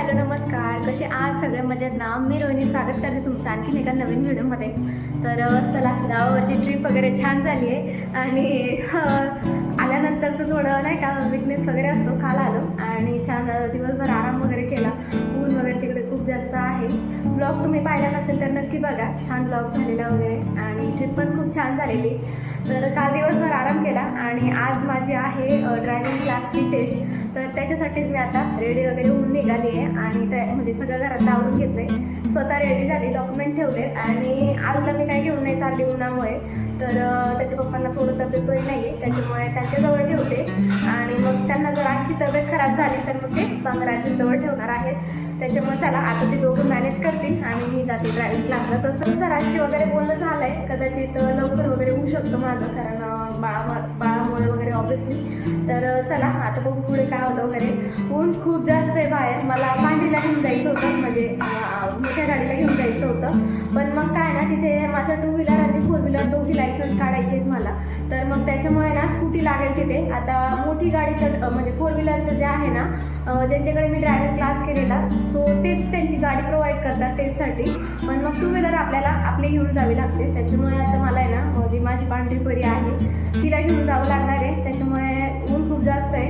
Hello नमस्कार, कसे आज सगळे मजेत ना. मी रोहिणी स्वागत करते तुमचं आणखीन एका नवीन व्हिडिओमध्ये. तर चला, गावावरची ट्रिप वगैरे छान झाली आहे आणि आल्यानंतरचं थोडं नाही का विकनेस वगैरे असतो. काल आलो आणि छान दिवसभर आराम वगैरे केला. ऊन वगैरे तिकडे खूप जास्त आहे. ब्लॉग तुम्ही पाहिला नसेल तर नक्की बघा, छान ब्लॉग झालेला वगैरे आणि ट्रिप पण खूप छान झालेली. तर काल दिवसभर आराम केला आणि आज माझी आहे ड्रायव्हिंग क्लासची टेस्ट. तर त्याच्यासाठीच मी आता रेडी वगैरे होऊन निघाली आहे आणि त्या म्हणजे सगळं घरात आवरून घेतलं आहे. स्वतः रेडी झाली, डॉक्युमेंट ठेवले आणि आजला मी काय घेऊन नाही चालली उन्हामुळे. तर त्याच्या पप्पांना थोडं तब्येत बरी नाही आहे, त्याच्यामुळे त्यांच्याजवळ ठेवते आणि मग त्यांना जर आणखी तब्येत खराब झाली तर मग ते बांगराजीजवळ ठेवणार आहेत. त्याच्यामुळे चला आता ते दोघं मॅनेज करतील आणि मी जाते ड्रायव्हिंग क्लासला. तसं सरांशी वगैरे बोलणं झालं आहे, कदाचित लवकर वगैरे होऊ शकतं माझं, कारण बाळामुळे वगैरे ऑब्विसली. तर चला आता बघू पुढे काय होतं वगैरे. ऊन खूप जास्त आहे बाहेर. मला पांढरीला घेऊन जायचं होतं, म्हणजे मोठ्या गाडीला घेऊन जायचं होतं. पण मग काय ना, तिथे माझं 2 व्हीलर आणि 4 व्हीलर दोघी लायसन्स काढायचे आहेत मला. तर मग त्याच्यामुळे ना स्कूटी लागेल तिथे. आता मोठी गाडीचं म्हणजे 4 व्हीलरचं जे आहे ना, ज्यांच्याकडे मी ड्रायव्हिंग क्लास केलेला, सो तेच त्यांची गाडी प्रोव्हाइड करतात टेस्टसाठी. पण मग 2 व्हीलर आपल्याला आपली घेऊन जावी लागते. त्याच्यामुळे आता मला आहे ना, जी माझी पांढरी परी आहे तिला घेऊन जावं लागणार आहे. त्याच्यामुळे ऊन खूप जास्त आहे,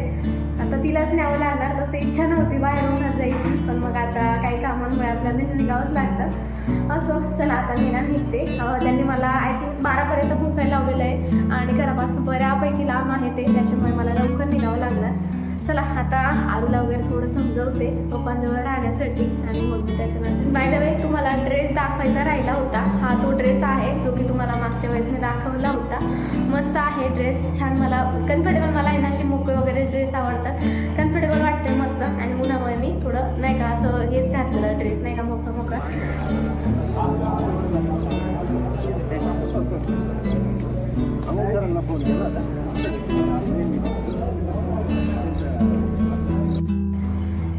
आता तिलाच न्यावं लागणार. तसं इच्छा नव्हती बाहेर उन्हात जायची, पण मग आता काही कामांमुळे आपल्याला निघावंच लागतं. असो चला आता मी ना निघते. त्यांनी मला आय थिंक 12पर्यंत पोचायला लावलेलं आहे आणि घरापासून बऱ्यापैकी लांब आहे ते, त्याच्यामुळे मला लवकर निघावं लागणार. चला आता आरूला वगैरे थोडं समजवते पप्पांजवळ राहण्यासाठी आणि मग त्याच्यानंतर बाय द वे तुम्हाला ड्रेस दाखवायचा राहिला होता. हा तो ड्रेस आहे जो की तुम्हाला मागच्या वेळेस मी दाखवला होता. मस्त आहे ड्रेस, छान. मला कम्फर्टेबल, मला आहे ना अशी मोकळे वगैरे ड्रेस आवडतात, कम्फर्टेबल वाटते मस्त. आणि उन्हामुळे मी थोडं नाही का असं हेच घातलेलं ड्रेस, नाही का मोकळं मोकळं.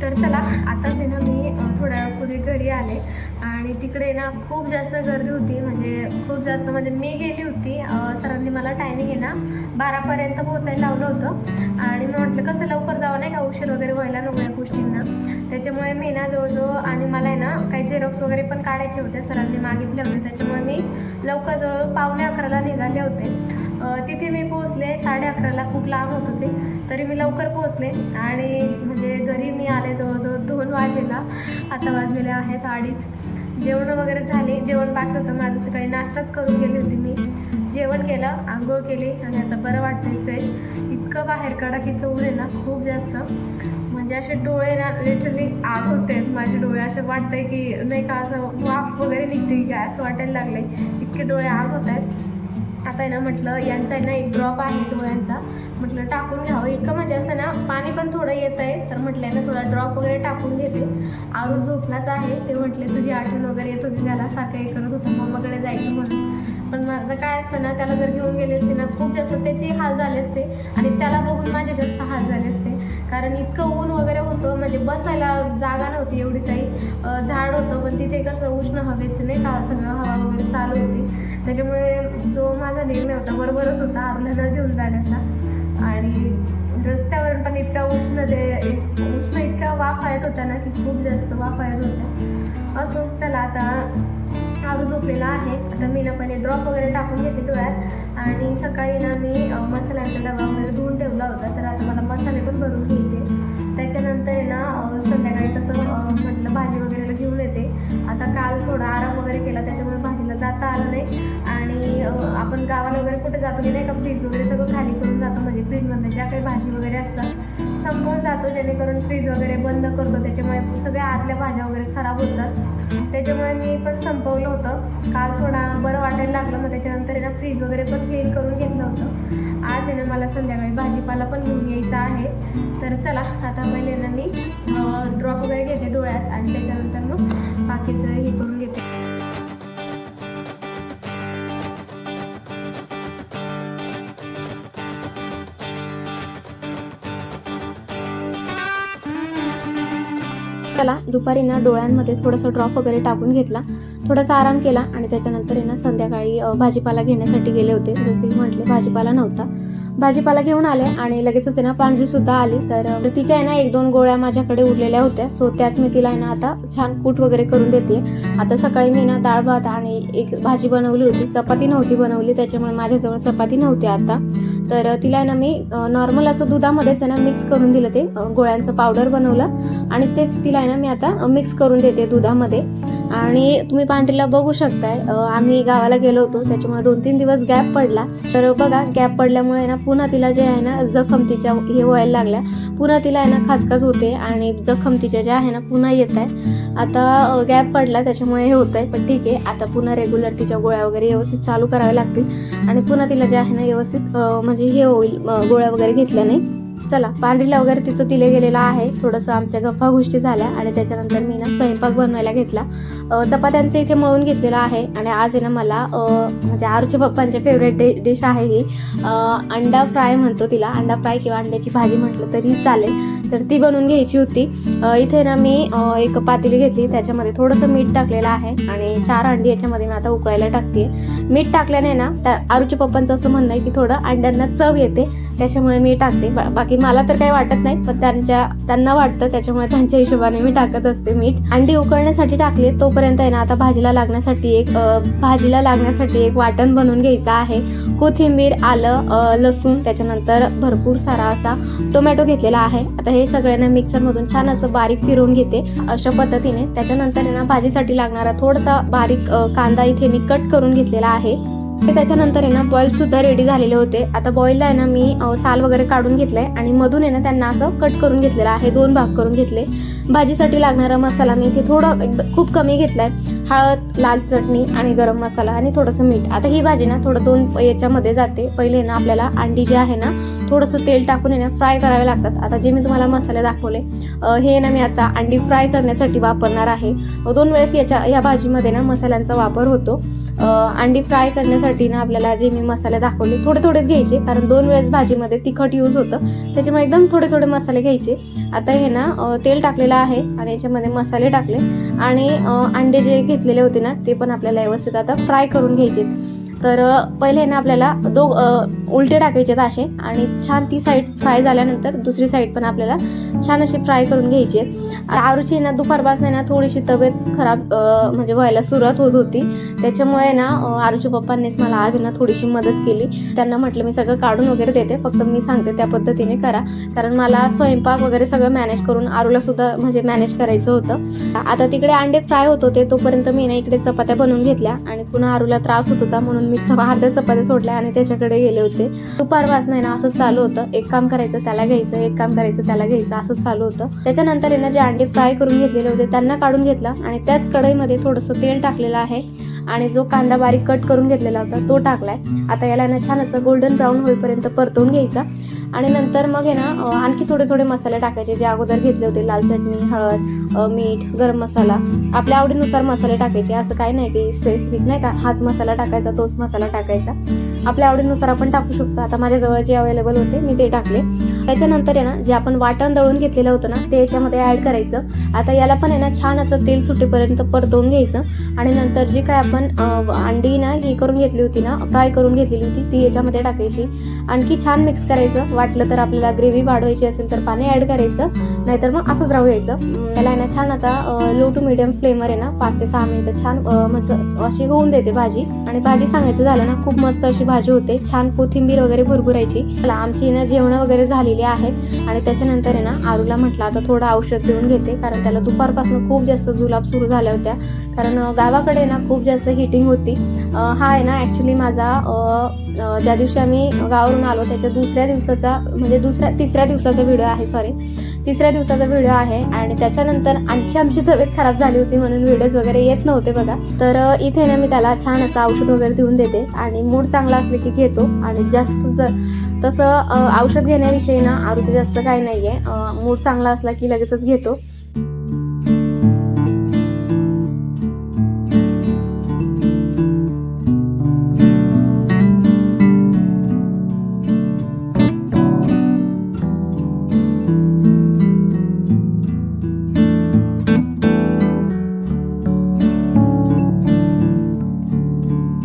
तर चला आताच आहे ना मी थोड्या वेळापूर्वी घरी आले आणि तिकडे ना खूप जास्त गर्दी होती, म्हणजे खूप जास्त. म्हणजे मी गेली होती, सरांनी मला टायमिंग आहे ना 12पर्यंत पोहोचायला लावलं होतं आणि मी म्हटलं कसं लवकर जावं नाही का, उशीर वगैरे व्हायला नको या गोष्टींना. त्याच्यामुळे मी ना जवळजवळ, आणि मला आहे ना काही झेरॉक्स वगैरे पण काढायचे होते, सरांनी मागितले होते. त्याच्यामुळे मी लवकर जवळ 11:45 निघाले होते. तिथे मी पोहोचले 11:30ला, खूप लांब होत होते तरी मी लवकर पोहोचले. आणि म्हणजे घरी मी आले जवळजवळ 2 वाजेला. आता वाजलेले आहेत 2:30. जेवण वगैरे झाले, जेवण बाकी होतं माझं. सकाळी नाश्ताच करून गेली होती मी. जेवण केलं, आंघोळ केली आणि आता बरं वाटतंय, फ्रेश. इतकं बाहेर कडाकीचं ऊन आहे ना खूप जास्त, म्हणजे असे डोळे ना लिटरली आग होते माझे डोळे. असे वाटतंय की नाही का असं वाफ वगैरे निघते काय असं वाटायला लागलंय, इतके डोळे आग होत आहेत. आता आहे ना म्हटलं यांचा आहे ना एक ड्रॉप आहे डोळ्यांचा, म्हटलं टाकून घ्यावं. इतकं म्हणजे असं ना पाणी पण थोडं येतं आहे, तर म्हटलं आहे ना थोडा ड्रॉप वगैरे टाकून घेते. आरू झोपलाच आहे, ते म्हटले तुझी आठवण वगैरे येत होती त्याला, सारखं हे करत होतं मम्माकडे जायचं म्हणून. पण माझं काय असतं ना, त्याला जर घेऊन गेले असते ना खूप जास्त त्याचे हाल झाले असते आणि त्याला बघून माझे जास्त हाल झाले असते, कारण इतकं ऊन वगैरे होतं. म्हणजे बसायला जागा नव्हती एवढी काही, झाड होतं पण तिथे कसं उष्ण हवेचं नाही का सगळं हवा वगैरे चालू होती. त्याच्यामुळे जो माझा निर्णय होता बरोबरच होता आपला न घेऊन जाण्याचा. आणि रस्त्यावर पण इतका उष्ण इतका वाफा येत होता ना की खूप जास्त वाफा येत होत्या. असो चला आता आरू झोपलेला आहे. आता मी ना पहिले ड्रॉप वगैरे टाकून घेते डोळ्यात आणि सकाळी ना मी मसाल्यांचा डबा वगैरे धुवून ठेवला होता, तर आता मला मसाले पण भरून घ्यायचे. त्याच्यानंतर आहे ना संध्याकाळी कसं म्हटलं भाजी वगैरे घेऊन येते. आता काल थोडा आराम वगैरे केला त्याच्यामुळे भाजीला जाता आलं नाही. आणि आपण गावाला वगैरे कुठे जातो की नाही का, फ्रीज वगैरे सगळं खाली करून जातो, म्हणजे फ्रीजमध्ये ज्या काही भाजी वगैरे असतात संपवून जातो, जेणेकरून फ्रीज वगैरे बंद करतो. त्याच्यामुळे सगळ्या आतल्या भाज्या वगैरे खराब होतात. त्याच्यामुळे मी पण संपवलं होतं. काल थोडा बरं वाटायला लागलं, मग त्याच्यानंतर आहे ना फ्रीज वगैरे पण क्लीन करून घेतलं होतं. आज आहे ना मला संध्याकाळी भाजीपाला पण घेऊन यायचा आहे. तर चला आता पहिले ना मी ड्रॉप वगैरे घेते डोळ्यात आणि त्याच्यानंतर मग बाकीचं हे करून घेते. चला दुपारी ना डोळ्यांमध्ये थोडंसं ड्रॉप वगैरे टाकून घेतला, थोडासा आराम केला आणि त्याच्यानंतर आहे ना संध्याकाळी भाजीपाला घेण्यासाठी गेले होते. जसे म्हटले भाजीपाला नव्हता, भाजीपाला घेऊन आले आणि लगेचच आहे ना पांढरी सुद्धा आली. तर तिच्या आहे ना 1-2 गोळ्या माझ्याकडे उरलेल्या होत्या. सो त्याच मी तिला आहे ना आता छान कूट वगैरे करून देते. आता सकाळी मी ना डाळ भात आणि एक भाजी बनवली होती, चपाती नव्हती बनवली, त्याच्यामुळे माझ्याजवळ चपाती नव्हती आता. तर तिला आहे ना मी नॉर्मल असं दुधामध्येच आहे ना मिक्स करून दिलं, ते गोळ्यांचं पावडर बनवलं आणि तेच तिला आहे ना मी आता मिक्स करून देते दुधामध्ये. आणि तुम्ही पांढरीला बघू शकताय, आम्ही गावाला गेलो होतो त्याच्यामुळे 2-3 दिवस गॅप पडला. तर बघा गॅप पडल्यामुळे ना पुन्हा तिला जे आहे ना जखम तिच्या हे व्हायला लागल्या, पुन्हा तिला आहे ना खासखास होते आणि जखम तिच्या ज्या आहे ना पुन्हा येत आहे. आता गॅप पडला त्याच्यामुळे हे होत आहे, पण ठीक आहे, आता पुन्हा रेग्युलर तिच्या गोळ्या वगैरे व्यवस्थित चालू कराव्या लागतील आणि पुन्हा तिला जे आहे ना व्यवस्थित म्हणजे हे होईल गोळ्या वगैरे घेतल्या नाही. चला पांढरीला वगैरे तिचं दिले गेलेलं आहे. थोडंसं आमच्या गप्पा गोष्टी झाल्या आणि त्याच्यानंतर मी ना स्वयंपाक बनवायला घेतला. चपात्यांचं इथे मळून घेतलेलं आहे आणि आज आहे ना मला म्हणजे आरूच्या पप्पांचे फेवरेट डिश आहे ही अंडा फ्राय म्हणतो तिला, अंडा फ्राय किंवा अंड्याची भाजी म्हटलं तरी चालेल. तर ती बनवून घ्यायची होती. इथे ना मी एक पातेली घेतली, त्याच्यामध्ये थोडंसं मीठ टाकलेलं आहे आणि 4 अंडी याच्यामध्ये मी आता उकळायला टाकते. मीठ टाकल्याने ना आरूच्या पप्पांचं असं म्हणणं आहे की थोडं अंड्यांना चव येते, त्याच्यामुळे मी टाकते. बाकी मला तर काही वाटत नाही, पण त्यांना वाटतं, त्याच्यामुळे त्यांच्या हिशोबाने मी टाकत असते मीठ. अंडी उकळण्यासाठी टाकले तोपर्यंत आहे ना आता भाजीला लागण्यासाठी एक वाटण बनवून घ्यायचं आहे. कोथिंबीर, आलं, लसूण, त्याच्यानंतर भरपूर सारा असा टोमॅटो घेतलेला आहे. आता हे सगळ्यांना मिक्सरमधून छान असं बारीक फिरवून घेते अशा पद्धतीने. त्याच्यानंतर आहे ना भाजीसाठी लागणारा थोडासा बारीक कांदा इथे मी कट करून घेतलेला आहे. त्याच्यानंतर आहे ना बॉईल सुद्धा रेडी झालेले होते. आता बॉईलला आहे ना मी साल वगैरे काढून घेतलंय आणि मधून आहे ना त्यांना असं कट करून घेतलेलं आहे, 2 भाग करून घेतले. भाजीसाठी लागणारा मसाला मी इथे थोडं खूप कमी घेतलाय, हळद, लाल चटणी आणि गरम मसाला आणि थोडंसं मीठ. आता ही भाजी ना थोडं 2 याच्यामध्ये जाते. पहिले ना आपल्याला अंडी जी आहे ना थोडंसं तेल टाकून आहे ना फ्राय करावे लागतात. आता जे मी तुम्हाला मसाले दाखवले हे ना मी आता अंडी फ्राय करण्यासाठी वापरणार आहे. 2 वेळेस या भाजीमध्ये ना मसाल्यांचा वापर होतो. अंडी फ्राय करण्यासाठी ना आपल्याला जे मी मसाले दाखवले थोडेच घ्यायचे, कारण 2 वेळेस भाजीमध्ये तिखट यूज होतं, त्याच्यामुळे एकदम थोडे मसाले घ्यायचे. आता हे ना तेल टाकलेलं आहे आणि याच्यामध्ये मसाले टाकले आणि अंडे जे घेतलेले होते ना ते पण आपल्याला व्यवस्थित आता फ्राय करून घ्यायचे. तर पहिले ना आपल्याला उलटे टाकायचे असे आणि छान ती साईड फ्राय झाल्यानंतर दुसरी साईड पण आपल्याला छान अशी फ्राय करून घ्यायची. आरूची ना दुपारपासून ना थोडीशी तब्येत खराब म्हणजे व्हायला सुरुवात होत होती, त्याच्यामुळे ना आरूच्या पप्पांनीच मला आज ना थोडीशी मदत केली. त्यांना म्हटलं मी सगळं काढून वगैरे देते, फक्त मी सांगते त्या पद्धतीने करा, कारण मला स्वयंपाक वगैरे सगळं मॅनेज करून आरूला सुद्धा म्हणजे मॅनेज करायचं होतं. आता तिकडे अंडे फ्राय होत होते तोपर्यंत मी ना इकडे चपात्या बनवून घेतल्या आणि पुन्हा आरूला त्रास होत होता म्हणून मी अर्ध्या चपात्या सोडल्या आणि त्याच्याकडे गेले होते. दुपारपासून ना असंच चालू होतं, एक काम करायचं त्याला घ्यायचं, एक काम करायचं त्याला घ्यायचं, असंच चालू होतं. त्याच्यानंतर ना जे अंडे फ्राय करून घेतलेले होते त्यांना काढून घेतलं आणि त्याच कढईमध्ये थोडंसं तेल टाकलेलं आहे आणि जो कांदा बारीक कट करून घेतलेला होता तो टाकलाय. आता याला ना छान असं गोल्डन ब्राऊन होईपर्यंत परतवून घ्यायचा आणि नंतर मग आहे ना आणखी थोडे मसाले टाकायचे जे अगोदर घेतले होते, लाल चटणी, हळद, मीठ, गरम मसाला, आपल्या आवडीनुसार मसाले टाकायचे. असं काही नाही की स्पेसिफिक नाही का हाच मसाला टाकायचा तोच मसाला टाकायचा, आपल्या आवडीनुसार आपण टाकू शकतो. आता माझ्याजवळ जे अवेलेबल होते मी ते टाकले. त्याच्यानंतर आहे ना जे आपण वाटण दळून घेतलेलं होतं ना ते याच्यामध्ये ऍड करायचं. आता याला पण आहे ना छान असं तेल सुटेपर्यंत परतवून घ्यायचं आणि नंतर जी काय आपण अंडी ना ही करून घेतली होती ना फ्राय करून घेतलेली होती ती याच्यामध्ये टाकायची. आणखी छान मिक्स करायचं. वाटलं तर आपल्याला ग्रेव्ही वाढवायची असेल तर पाणी ऍड करायचं, नाहीतर मग असंच राहू द्यायचं. त्याला आहे ना छान आता लो टू मिडियम फ्लेमवर आहे ना 5 ते 6 मिनिटं छान मस्त अशी होऊन देते भाजी. आणि भाजी सांगायचं झालं ना खूप मस्त अशी भाजी होते. छान कोथिंबीर वगैरे भुरभुरायची. आमची ना जेवण वगैरे झालेली आहेत आणि त्याच्यानंतर आहे ना आरूला म्हटलं आता थोडं औषध देऊन घेते, कारण त्याला दुपारपासून खूप जास्त जुलाब सुरू झाल्या होत्या, कारण गावाकडे ना खूप जास्त हिटिंग होती. हा आहे ना ॲक्च्युली माझा ज्या दिवशी आम्ही गावावरून आलो त्याच्या तिसऱ्या दिवसाचा व्हिडिओ आहे आणि त्याच्यानंतर आणखी आमची तब्येत खराब झाली होती म्हणून व्हिडिओज वगैरे येत नव्हते बघा. तर इथे ना मी त्याला छान असं औषध वगैरे देऊन देते आणि मूड चांगला असले की घेतो. आणि जास्त जर तसं औषध घेण्याविषयी ना आरूचं जास्त काही नाही आहे, मूड चांगला असला की लगेचच घेतो.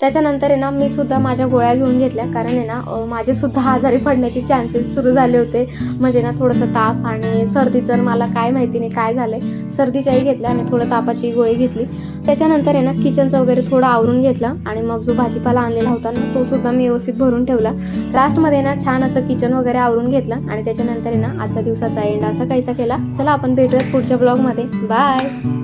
त्याच्यानंतर आहे ना मी सुद्धा माझ्या गोळ्या घेऊन घेतल्या, कारण आहे ना माझे सुद्धा आजारी पडण्याचे चान्सेस सुरू झाले होते. म्हणजे ना थोडंसं ताप आणि सर्दीचं मला काय माहिती नाही काय झालं आहे, सर्दीच्याही घेतल्या आणि थोडं तापाची गोळी घेतली. त्याच्यानंतर आहे ना किचनचं वगैरे थोडं आवरून घेतलं आणि मग जो भाजीपाला आणलेला होता ना तो सुद्धा मी व्यवस्थित भरून ठेवला. लास्टमध्ये ना छान असं किचन वगैरे आवरून घेतलं आणि त्याच्यानंतर आहे ना आजचा दिवसाचा एंड असा काहीसा केला. चला आपण भेटूयात पुढच्या ब्लॉगमध्ये. बाय.